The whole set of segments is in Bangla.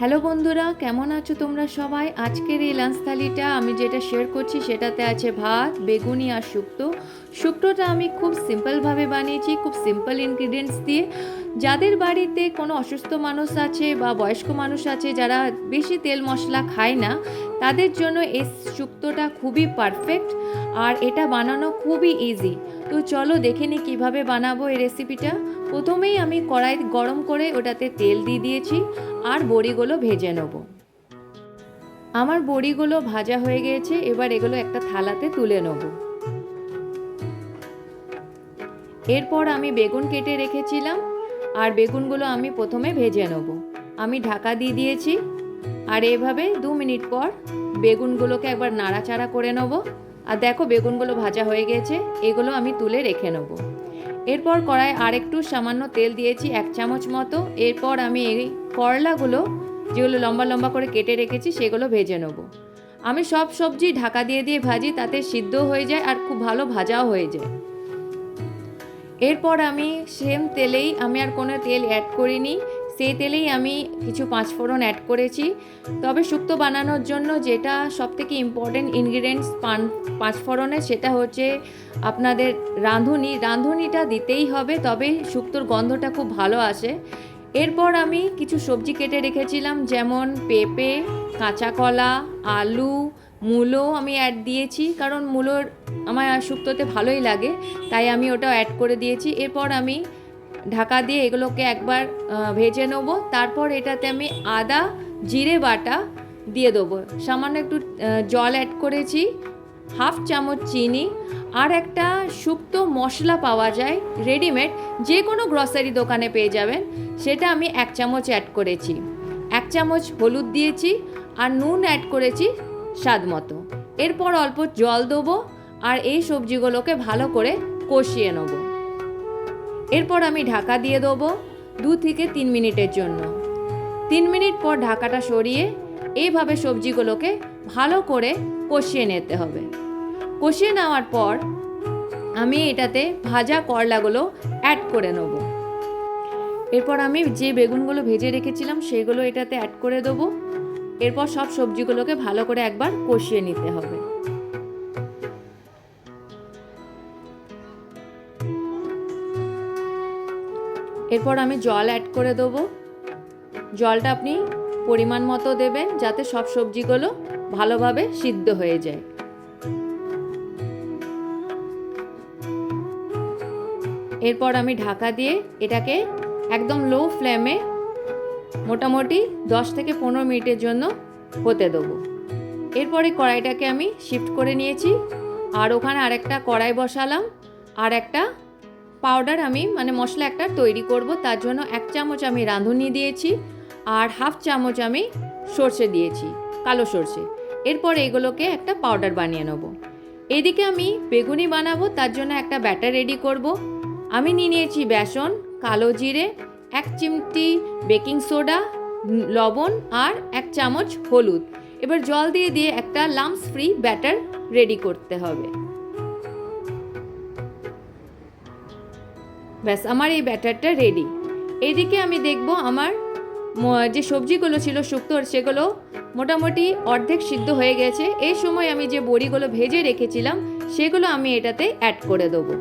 হ্যালো বন্ধুরা, কেমন আছো তোমরা সবাই? আজকের এই লাঞ্চ থালিটা আমি যেটা শেয়ার করছি সেটাতে আছে ভাত, বেগুনি আর শুক্তো। শুক্তোটা আমি খুব সিম্পলভাবে বানিয়েছি, খুব সিম্পল ইনগ্রিডিয়েন্টস দিয়ে। যাদের বাড়িতে কোনো অসুস্থ মানুষ আছে বা বয়স্ক মানুষ আছে যারা বেশি তেল মশলা খায় না, তাদের জন্য এই শুক্তোটা খুবই পারফেক্ট আর এটা বানানো খুবই ইজি। তো চলো দেখে নিই কীভাবে বানাবো এই রেসিপিটা। প্রথমেই আমি কড়াই গরম করে ওটাতে তেল দিয়ে দিয়েছি আর বড়িগুলো ভেজে নেব। আমার বড়িগুলো ভাজা হয়ে গিয়েছে, এবার এগুলো একটা থালাতে তুলে নেব। এরপর আমি বেগুন কেটে রেখেছিলাম আর বেগুনগুলো আমি প্রথমে ভেজে নেব। আমি ঢাকা দিয়ে দিয়েছি আর এভাবে 2 মিনিট পর বেগুনগুলোকে একবার নাড়াচাড়া করে নেব। আর দেখো বেগুনগুলো ভাজা হয়ে গেছে, এগুলো আমি তুলে রেখে নেব। এরপর কড়াই আরেকটু সামান্য তেল দিয়েছি 1 চামচ মতো। এরপর আমি এই করলাগুলো যেগুলো লম্বা লম্বা করে কেটে রেখেছি সেগুলো ভেজে নেব। আমি সব সবজি ঢাকা দিয়ে দিয়ে ভাজি, তাতে সিদ্ধ হয়ে যায় আর খুব ভালো ভাজাও হয়ে যায়। এরপর আমি সেম তেলেই, আমি আর কোনো তেল অ্যাড করিনি, সেই তেলেই আমি কিছু পাঁচফোড়ন অ্যাড করেছি। তবে শুক্তো বানানোর জন্য যেটা সবথেকে ইম্পর্টেন্ট ইনগ্রিডিয়েন্টস পাঁচফোড়নের, সেটা হচ্ছে আপনাদের রাঁধুনিটা দিতেই হবে, তবে শুক্তোর গন্ধটা খুব ভালো আসে। এরপর আমি কিছু সবজি কেটে রেখেছিলাম, যেমন পেঁপে, কাঁচা কলা, আলু, মূলো আমি অ্যাড দিয়েছি, কারণ মূলোর আমার শুক্তোতে ভালোই লাগে, তাই আমি ওটাও অ্যাড করে দিয়েছি। এরপর আমি ঢাকা দিয়ে এগুলোকে একবার ভেজে নেবো। তারপর এটাতে আমি আদা জিরে বাটা দিয়ে দেবো, সামান্য একটু জল অ্যাড করেছি, 1/2 চামচ চিনি, আর একটা শুক্তো মশলা পাওয়া যায় রেডিমেড, যে কোনো গ্রসারি দোকানে পেয়ে যাবেন, সেটা আমি 1 চামচ অ্যাড করেছি। 1 চামচ হলুদ দিয়েছি আর নুন অ্যাড করেছি স্বাদ মতো। এরপর অল্প জল দেবো আর এই সবজিগুলোকে ভালো করে কষিয়ে নেব। এরপর আমি ঢাকা দিয়ে দেবো 2 থেকে 3 মিনিটের জন্য। 3 মিনিট পর ঢাকাটা সরিয়ে এইভাবে সবজিগুলোকে ভালো করে কষিয়ে নিতে হবে। কষিয়ে নেওয়ার পর আমি এটাতে ভাজা করলাগুলো অ্যাড করে নেব। এরপর আমি যে বেগুনগুলো ভেজে রেখেছিলাম সেগুলো এটাতে অ্যাড করে দেবো। এরপর সব সবজিগুলোকে ভালো করে একবার কষিয়ে নিতে হবে। এরপর আমি জল অ্যাড করে দেবো। জলটা আপনি পরিমাণ মতো দেবেন, যাতে সব সবজিগুলো ভালোভাবে সিদ্ধ হয়ে যায়। এরপর আমি ঢাকা দিয়ে এটাকে একদম লো ফ্লেমে মোটামুটি 10 থেকে 15 মিনিটের জন্য হতে দেবো। এরপরে কড়াইটাকে আমি শিফট করে নিয়েছি আর ওখানে আরেকটা কড়াই বসালাম, আর একটা পাউডার আমি মশলা একটা তৈরি করব, তার জন্য 1 চামচ আমি রাঁধুনি দিয়েছি আর 1/2 চামচ আমি সর্ষে দিয়েছি, কালো সর্ষে। এরপর এগুলোকে একটা পাউডার বানিয়ে নেব। এদিকে আমি বেগুনি বানাবো, তার জন্য একটা ব্যাটার রেডি করব। আমি নিয়ে নিয়েছি বেসন, কালো জিরে, 1 চিমটি বেকিং সোডা, লবণ আর 1 চামচ হলুদ। এবার জল দিয়ে দিয়ে একটা লাম্পস ফ্রি ব্যাটার রেডি করতে হবে। ব্যাস, আমার এই ব্যাটারটা রেডি। এইদিকে আমি দেখব আমার যে সবজিগুলো ছিল শুক্তোর, সেগুলো মোটামুটি অর্ধেক সিদ্ধ হয়ে গেছে। এই সময় আমি যে বড়িগুলো ভেজে রেখেছিলাম সেগুলো আমি এটাতে অ্যাড করে দেবো,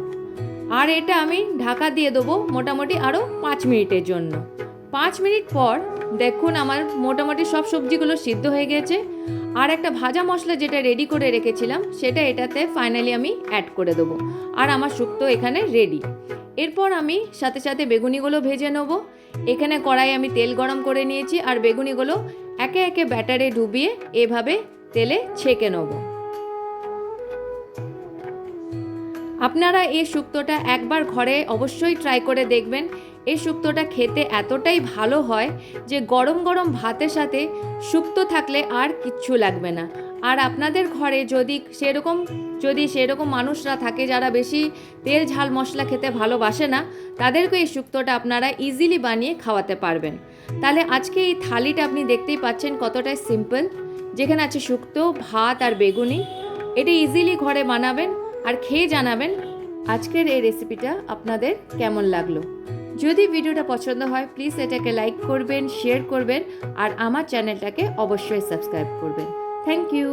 আর এটা আমি ঢাকা দিয়ে দেবো মোটামুটি আরও 5 মিনিটের জন্য। 5 মিনিট পর দেখুন আমার মোটামুটি সব সবজিগুলো সিদ্ধ হয়ে গেছে, আর একটা ভাজা মশলা যেটা রেডি করে রেখেছিলাম সেটা এটাতে ফাইনালি আমি অ্যাড করে দেবো, আর আমার শুক্তো এখানে রেডি। এরপর আমি সাথে সাথে বেগুনিগুলো ভেজে নেব। এখানে কড়াই আমি তেল গরম করে নিয়েছি আর বেগুনিগুলো একে একে ব্যাটারে ডুবিয়ে এভাবে তেলে ছেঁকে নেব। আপনারা এই শুক্তোটা একবার ঘরে অবশ্যই ট্রাই করে দেখবেন। এই শুক্তোটা খেতে এতটাই ভালো হয় যে গরম গরম ভাতের সাথে শুক্তো থাকলে আর কিচ্ছু লাগবে না। আর আপনাদের ঘরে যদি সেরকম মানুষরা থাকে যারা বেশি তেল ঝাল মশলা খেতে ভালোবাসে না, তাদেরকে এই শুক্তোটা আপনারা ইজিলি বানিয়ে খাওয়াতে পারবেন। তাহলে আজকে এই থালিটা আপনি দেখতেই পাচ্ছেন কতটাই সিম্পল, যেখানে আছে শুক্তো, ভাত আর বেগুনি। এটা ইজিলি ঘরে বানাবেন আর খেয়ে জানাবেন আজকের এই রেসিপিটা আপনাদের কেমন লাগলো। যদি ভিডিওটা পছন্দ হয় প্লিজ এটাকে লাইক করবেন, শেয়ার করবেন আর আমার চ্যানেলটাকে অবশ্যই সাবস্ক্রাইব করবেন। Thank you.